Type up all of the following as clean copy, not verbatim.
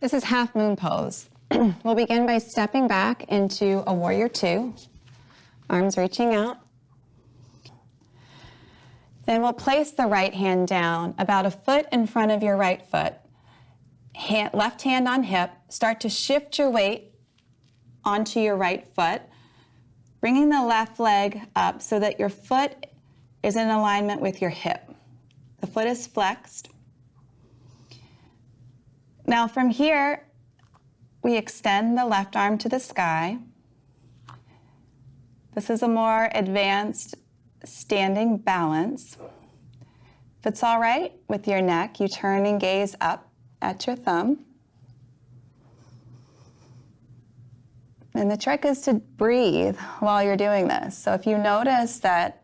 This is half moon pose. We'll begin by stepping back into a warrior two, arms reaching out. Then we'll place the right hand down about a foot in front of your right foot. Left hand on hip, start to shift your weight onto your right foot, bringing the left leg up so that your foot is in alignment with your hip. The foot is flexed. Now from here, we extend the left arm to the sky. This is a more advanced standing balance. If it's all right with your neck, you turn and gaze up at your thumb. And the trick is to breathe while you're doing this. So if you notice that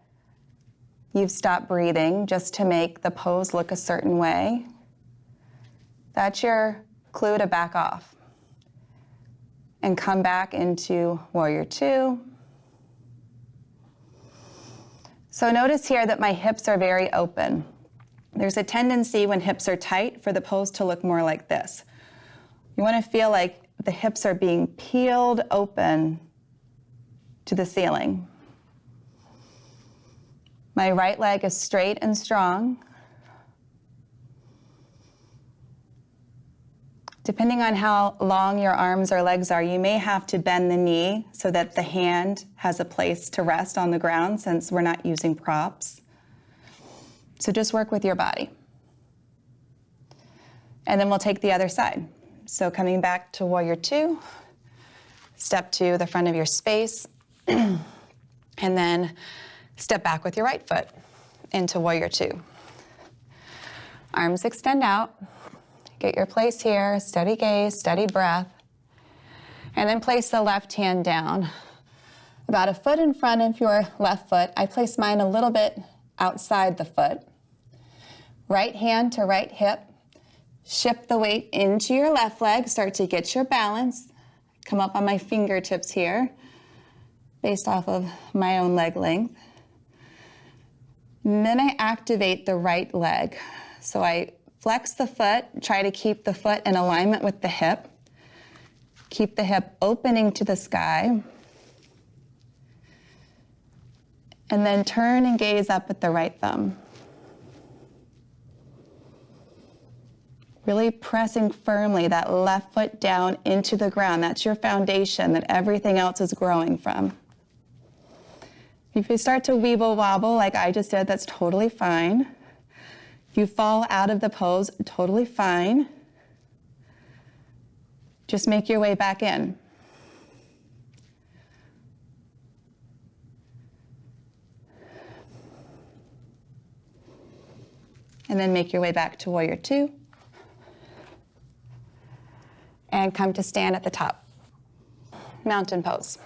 you've stopped breathing just to make the pose look a certain way, that's your clue to back off and come back into warrior two. So notice here that my hips are very open. There's a tendency when hips are tight for the pose to look more like this. You want to feel like the hips are being peeled open to the ceiling. My right leg is straight and strong. Depending on how long your arms or legs are, you may have to bend the knee so that the hand has a place to rest on the ground since we're not using props. So just work with your body. And then we'll take the other side. So coming back to warrior two, step to the front of your space, and then step back with your right foot into warrior two. Arms extend out. Get your place here, steady gaze, steady breath. And then place the left hand down. About a foot in front of your left foot. I place mine a little bit outside the foot. Right hand to right hip. Shift the weight into your left leg. Start to get your balance. Come up on my fingertips here, based off of my own leg length. And then I activate the right leg. So I flex the foot, try to keep the foot in alignment with the hip. Keep the hip opening to the sky. And then turn and gaze up at the right thumb. Really pressing firmly that left foot down into the ground. That's your foundation that everything else is growing from. If you start to weeble wobble like I just did, that's totally fine. If you fall out of the pose, totally fine. Just make your way back in. And then make your way back to warrior two. And come to stand at the top. Mountain pose.